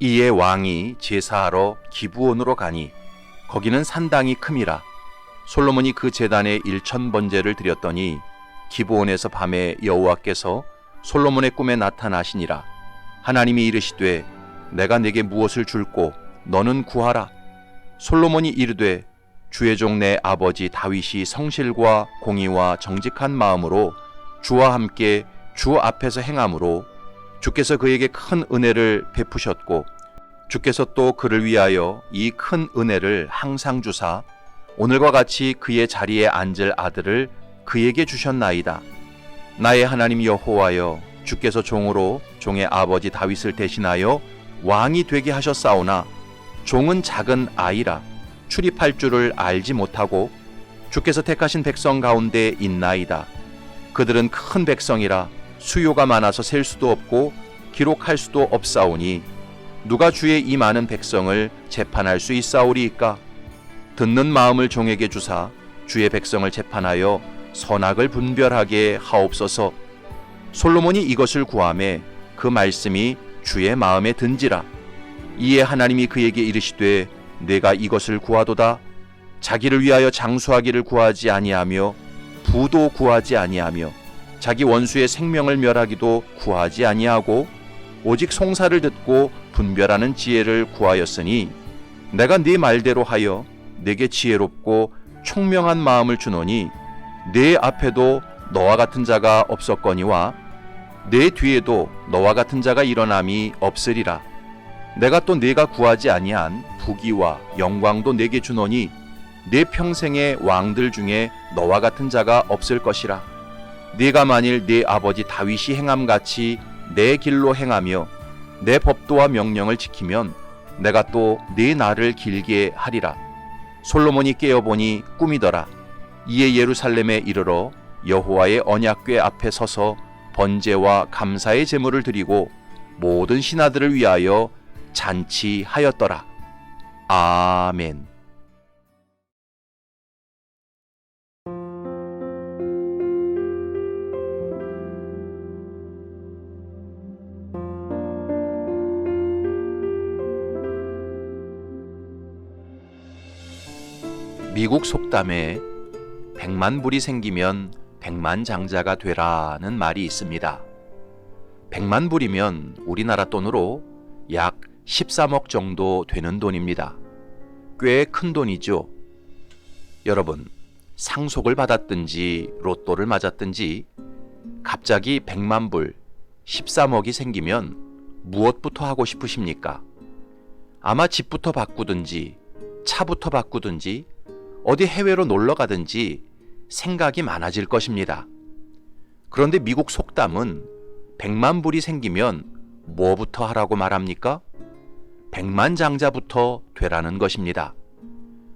이에 왕이 제사하러 기브온으로 가니 거기는 산당이 큼이라. 솔로몬이 그 제단에 1000번제를 드렸더니 기브온에서 밤에 여호와께서 솔로몬의 꿈에 나타나시니라. 하나님이 이르시되 내가 네게 무엇을 줄꼬 너는 구하라. 솔로몬이 이르되 주의 종 내 아버지 다윗이 성실과 공의와 정직한 마음으로 주와 함께 주 앞에서 행함으로 주께서 그에게 큰 은혜를 베푸셨고 주께서 또 그를 위하여 이 큰 은혜를 항상 주사 오늘과 같이 그의 자리에 앉을 아들을 그에게 주셨나이다. 나의 하나님 여호와여, 주께서 종으로 종의 아버지 다윗을 대신하여 왕이 되게 하셨사오나 종은 작은 아이라 출입할 줄을 알지 못하고 주께서 택하신 백성 가운데 있나이다. 그들은 큰 백성이라 수요가 많아서 셀 수도 없고 기록할 수도 없사오니 누가 주의 이 많은 백성을 재판할 수 있사오리이까? 듣는 마음을 종에게 주사 주의 백성을 재판하여 선악을 분별하게 하옵소서. 솔로몬이 이것을 구하매 그 말씀이 주의 마음에 든지라. 이에 하나님이 그에게 이르시되 내가 이것을 구하도다. 자기를 위하여 장수하기를 구하지 아니하며 부도 구하지 아니하며 자기 원수의 생명을 멸하기도 구하지 아니하고 오직 송사를 듣고 분별하는 지혜를 구하였으니 내가 네 말대로 하여 내게 지혜롭고 총명한 마음을 주노니 내 앞에도 너와 같은 자가 없었거니와 내 뒤에도 너와 같은 자가 일어남이 없으리라. 내가 또 네가 구하지 아니한 부귀와 영광도 내게 주노니 내 평생의 왕들 중에 너와 같은 자가 없을 것이라. 네가 만일 네 아버지 다윗이 행함같이 내 길로 행하며 내 법도와 명령을 지키면 내가 또 네 날을 길게 하리라. 솔로몬이 깨어보니 꿈이더라. 이에 예루살렘에 이르러 여호와의 언약궤 앞에 서서 번제와 감사의 제물을 드리고 모든 신하들을 위하여 잔치하였더라. 아멘. 미국 속담에 100만 불이 생기면 100만 장자가 되라는 말이 있습니다. 100만 불이면 우리나라 돈으로 약 13억 정도 되는 돈입니다. 꽤 큰 돈이죠. 여러분, 상속을 받았든지 로또를 맞았든지 갑자기 100만 불, 13억이 생기면 무엇부터 하고 싶으십니까? 아마 집부터 바꾸든지 차부터 바꾸든지 어디 해외로 놀러 가든지 생각이 많아질 것입니다. 그런데 미국 속담은 100만 불이 생기면 뭐부터 하라고 말합니까? 100만 장자부터 되라는 것입니다.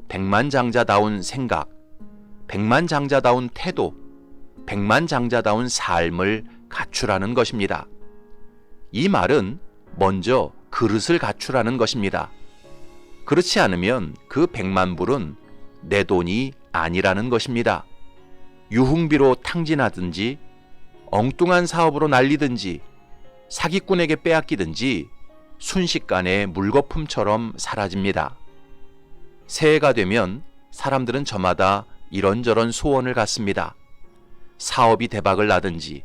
100만 장자다운 생각, 100만 장자다운 태도, 100만 장자다운 삶을 갖추라는 것입니다. 이 말은 먼저 그릇을 갖추라는 것입니다. 그렇지 않으면 그 100만 불은 내 돈이 아니라는 것입니다. 유흥비로 탕진하든지 엉뚱한 사업으로 날리든지 사기꾼에게 빼앗기든지 순식간에 물거품처럼 사라집니다. 새해가 되면 사람들은 저마다 이런저런 소원을 갖습니다. 사업이 대박을 나든지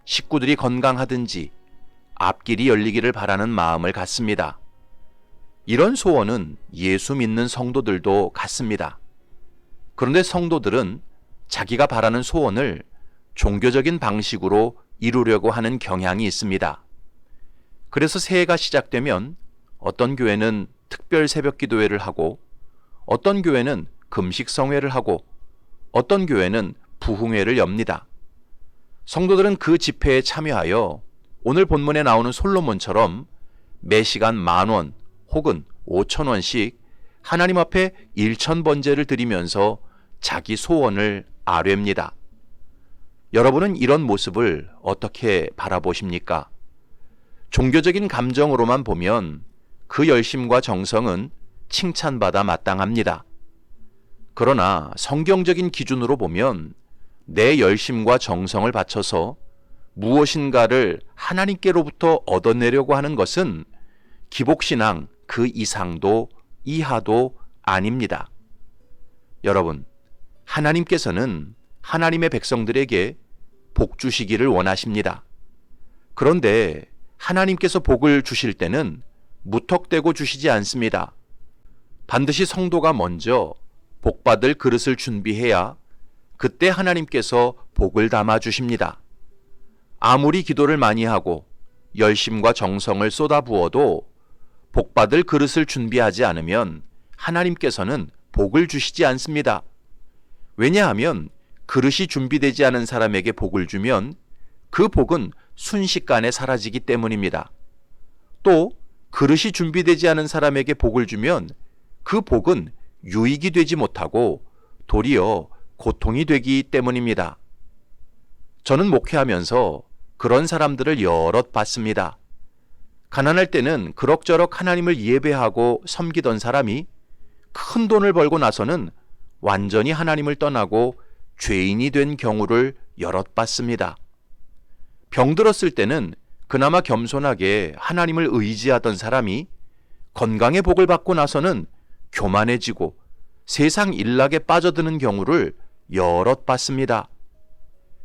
식구들이 건강하든지 앞길이 열리기를 바라는 마음을 갖습니다. 이런 소원은 예수 믿는 성도들도 갖습니다. 그런데 성도들은 자기가 바라는 소원을 종교적인 방식으로 이루려고 하는 경향이 있습니다. 그래서 새해가 시작되면 어떤 교회는 특별 새벽 기도회를 하고 어떤 교회는 금식 성회를 하고 어떤 교회는 부흥회를 엽니다. 성도들은 그 집회에 참여하여 오늘 본문에 나오는 솔로몬처럼 매 시간 10,000원 혹은 5,000원씩 하나님 앞에 1000번제를 드리면서 자기 소원을 아뢰입니다. 여러분은 이런 모습을 어떻게 바라보십니까? 종교적인 감정으로만 보면 그 열심과 정성은 칭찬받아 마땅합니다. 그러나 성경적인 기준으로 보면 내 열심과 정성을 바쳐서 무엇인가를 하나님께로부터 얻어내려고 하는 것은 기복신앙 그 이상도 이하도 아닙니다. 여러분, 하나님께서는 하나님의 백성들에게 복 주시기를 원하십니다. 그런데 하나님께서 복을 주실 때는 무턱대고 주시지 않습니다. 반드시 성도가 먼저 복받을 그릇을 준비해야 그때 하나님께서 복을 담아 주십니다. 아무리 기도를 많이 하고 열심과 정성을 쏟아부어도 복받을 그릇을 준비하지 않으면 하나님께서는 복을 주시지 않습니다. 왜냐하면 그릇이 준비되지 않은 사람에게 복을 주면 그 복은 순식간에 사라지기 때문입니다. 또 그릇이 준비되지 않은 사람에게 복을 주면 그 복은 유익이 되지 못하고 도리어 고통이 되기 때문입니다. 저는 목회하면서 그런 사람들을 여럿 봤습니다. 가난할 때는 그럭저럭 하나님을 예배하고 섬기던 사람이 큰 돈을 벌고 나서는 완전히 하나님을 떠나고 죄인이 된 경우를 여럿 봤습니다. 병들었을 때는 그나마 겸손하게 하나님을 의지하던 사람이 건강의 복을 받고 나서는 교만해지고 세상 일락에 빠져드는 경우를 여럿 봤습니다.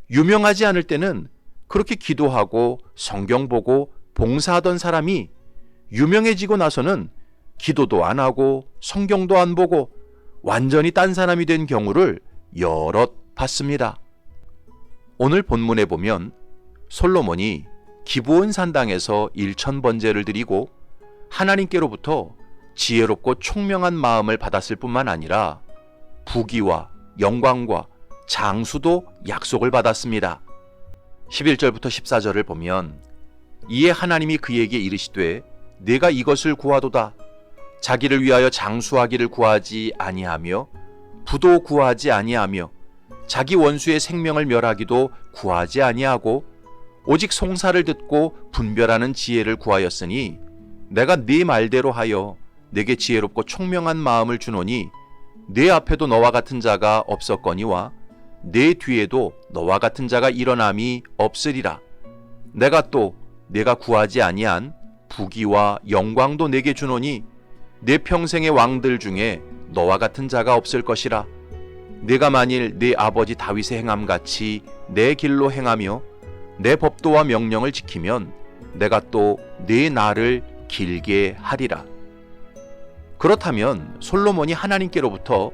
유명하지 않을 때는 그렇게 기도하고 성경 보고 봉사하던 사람이 유명해지고 나서는 기도도 안 하고 성경도 안 보고 완전히 딴 사람이 된 경우를 여럿 봤습니다. 오늘 본문에 보면 솔로몬이 기브온 산당에서 1000번제를 드리고 하나님께로부터 지혜롭고 총명한 마음을 받았을 뿐만 아니라 부귀와 영광과 장수도 약속을 받았습니다. 11절부터 14절을 보면 이에 하나님이 그에게 이르시되 내가 이것을 구하도다. 자기를 위하여 장수하기를 구하지 아니하며 부도 구하지 아니하며 자기 원수의 생명을 멸하기도 구하지 아니하고 오직 송사를 듣고 분별하는 지혜를 구하였으니 내가 네 말대로 하여 내게 지혜롭고 총명한 마음을 주노니 내 앞에도 너와 같은 자가 없었거니와 내 뒤에도 너와 같은 자가 일어남이 없으리라. 내가 또 내가 구하지 아니한 부귀와 영광도 내게 주노니 내 평생의 왕들 중에 너와 같은 자가 없을 것이라. 내가 만일 내 아버지 다윗의 행함같이 내 길로 행하며 내 법도와 명령을 지키면 내가 또 내 날을 길게 하리라. 그렇다면 솔로몬이 하나님께로부터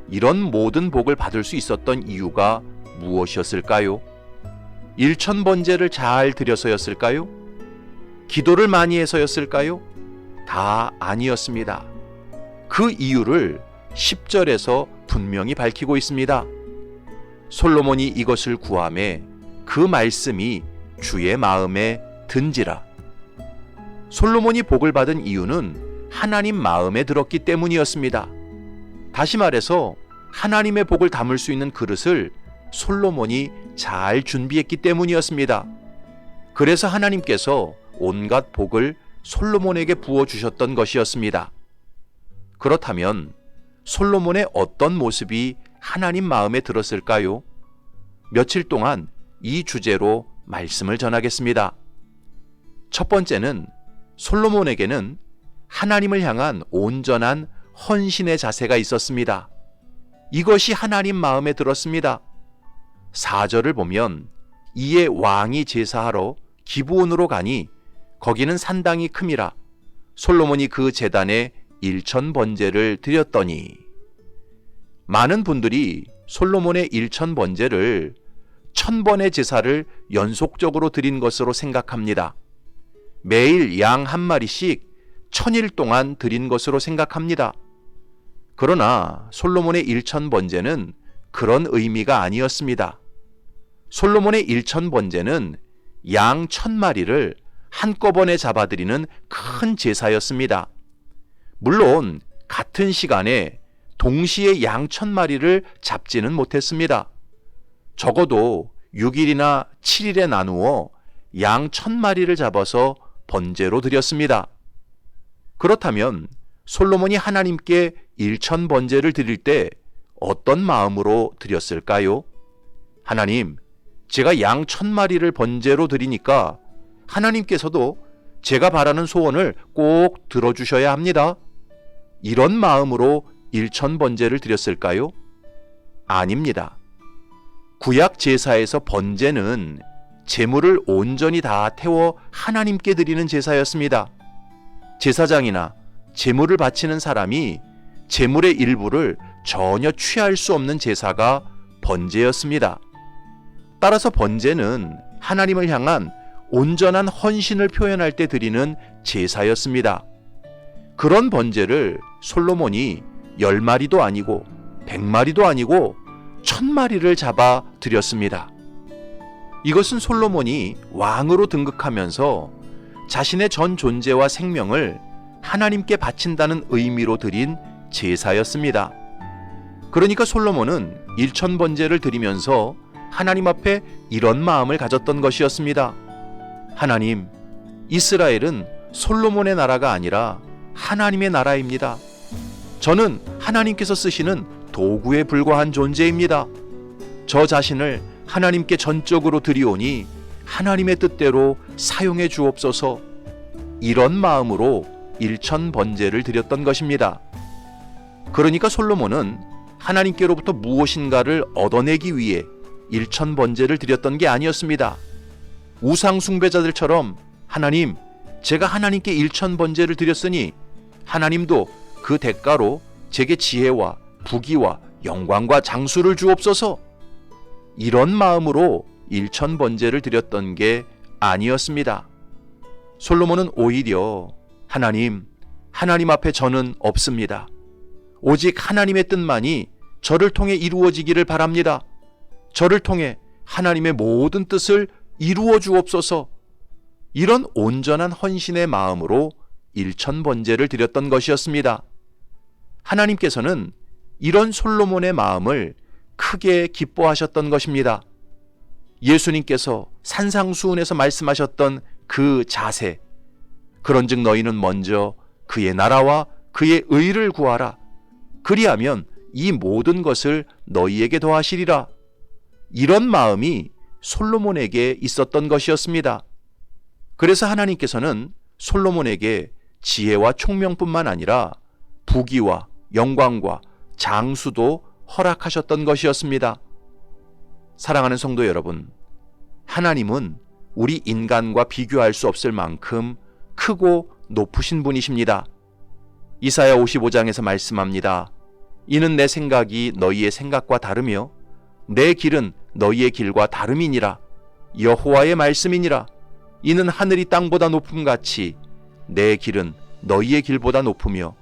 이런 모든 복을 받을 수 있었던 이유가 무엇이었을까요? 1000번제를 잘 드려서였을까요? 기도를 많이 해서였을까요? 다 아니었습니다. 그 이유를 10절에서 분명히 밝히고 있습니다. 솔로몬이 이것을 구하매 그 말씀이 주의 마음에 든지라. 솔로몬이 복을 받은 이유는 하나님 마음에 들었기 때문이었습니다. 다시 말해서 하나님의 복을 담을 수 있는 그릇을 솔로몬이 잘 준비했기 때문이었습니다. 그래서 하나님께서 온갖 복을 솔로몬에게 부어주셨던 것이었습니다. 그렇다면 솔로몬의 어떤 모습이 하나님 마음에 들었을까요? 며칠 동안 이 주제로 말씀을 전하겠습니다. 첫 번째는 솔로몬에게는 하나님을 향한 온전한 헌신의 자세가 있었습니다. 이것이 하나님 마음에 들었습니다. 4절을 보면 이에 왕이 제사하러 기브온으로 가니 거기는 산당이 큼이라. 솔로몬이 그 제단에 1000번제를 드렸더니. 많은 분들이 솔로몬의 1000번제를 1000번의 제사를 연속적으로 드린 것으로 생각합니다. 매일 양 한 마리씩 1000일 동안 드린 것으로 생각합니다. 그러나 솔로몬의 1000번제는 그런 의미가 아니었습니다. 솔로몬의 1000번제는 양 1000마리를 한꺼번에 잡아드리는 큰 제사였습니다. 물론 같은 시간에 동시에 양 1000마리를 잡지는 못했습니다. 적어도 6일이나 7일에 나누어 양 1000마리를 잡아서 번제로 드렸습니다. 그렇다면 솔로몬이 하나님께 1000번제를 드릴 때 어떤 마음으로 드렸을까요? 하나님, 제가 양 1000마리를 번제로 드리니까 하나님께서도 제가 바라는 소원을 꼭 들어주셔야 합니다. 이런 마음으로 일천번제를 드렸을까요? 아닙니다. 구약 제사에서 번제는 제물을 온전히 다 태워 하나님께 드리는 제사였습니다. 제사장이나 제물을 바치는 사람이 제물의 일부를 전혀 취할 수 없는 제사가 번제였습니다. 따라서 번제는 하나님을 향한 온전한 헌신을 표현할 때 드리는 제사였습니다. 그런 번제를 솔로몬이 10마리도 아니고 100마리도 아니고 1000마리를 잡아 드렸습니다. 이것은 솔로몬이 왕으로 등극하면서 자신의 전 존재와 생명을 하나님께 바친다는 의미로 드린 제사였습니다. 그러니까 솔로몬은 일천번제를 드리면서 하나님 앞에 이런 마음을 가졌던 것이었습니다. 하나님, 이스라엘은 솔로몬의 나라가 아니라 하나님의 나라입니다. 저는 하나님께서 쓰시는 도구에 불과한 존재입니다. 저 자신을 하나님께 전적으로 드리오니 하나님의 뜻대로 사용해 주옵소서. 이런 마음으로 일천번제를 드렸던 것입니다. 그러니까 솔로몬은 하나님께로부터 무엇인가를 얻어내기 위해 일천번제를 드렸던 게 아니었습니다. 우상 숭배자들처럼 하나님, 제가 하나님께 일천번제를 드렸으니 하나님도 그 대가로 제게 지혜와 부귀와 영광과 장수를 주옵소서. 이런 마음으로 일천번제를 드렸던 게 아니었습니다. 솔로몬은 오히려 하나님 앞에 저는 없습니다. 오직 하나님의 뜻만이 저를 통해 이루어지기를 바랍니다. 저를 통해 하나님의 모든 뜻을 이루어 주옵소서. 이런 온전한 헌신의 마음으로 일천번제를 드렸던 것이었습니다. 하나님께서는 이런 솔로몬의 마음을 크게 기뻐하셨던 것입니다. 예수님께서 산상수훈에서 말씀하셨던 그 자세, 그런즉 너희는 먼저 그의 나라와 그의 의를 구하라. 그리하면 이 모든 것을 너희에게 더하시리라. 이런 마음이 솔로몬에게 있었던 것이었습니다. 그래서 하나님께서는 솔로몬에게 지혜와 총명뿐만 아니라 부귀와 영광과 장수도 허락하셨던 것이었습니다. 사랑하는 성도 여러분, 하나님은 우리 인간과 비교할 수 없을 만큼 크고 높으신 분이십니다. 이사야 55장에서 말씀합니다. 이는 내 생각이 너희의 생각과 다르며 내 길은 너희의 길과 다름이니라. 여호와의 말씀이니라. 이는 하늘이 땅보다 높음같이 내 길은 너희의 길보다 높으며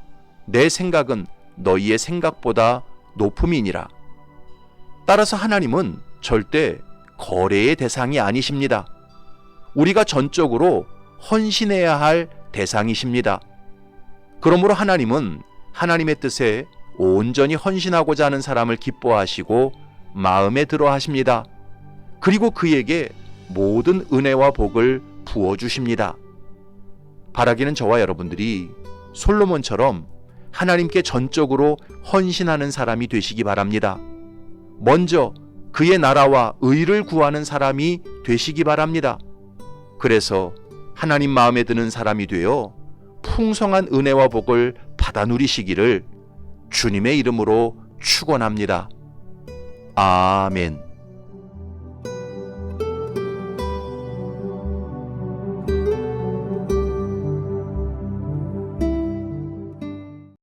내 생각은 너희의 생각보다 높음이니라. 따라서 하나님은 절대 거래의 대상이 아니십니다. 우리가 전적으로 헌신해야 할 대상이십니다. 그러므로 하나님은 하나님의 뜻에 온전히 헌신하고자 하는 사람을 기뻐하시고 마음에 들어 하십니다. 그리고 그에게 모든 은혜와 복을 부어주십니다. 바라기는 저와 여러분들이 솔로몬처럼 하나님께 전적으로 헌신하는 사람이 되시기 바랍니다. 먼저 그의 나라와 의를 구하는 사람이 되시기 바랍니다. 그래서 하나님 마음에 드는 사람이 되어 풍성한 은혜와 복을 받아 누리시기를 주님의 이름으로 축원합니다. 아멘.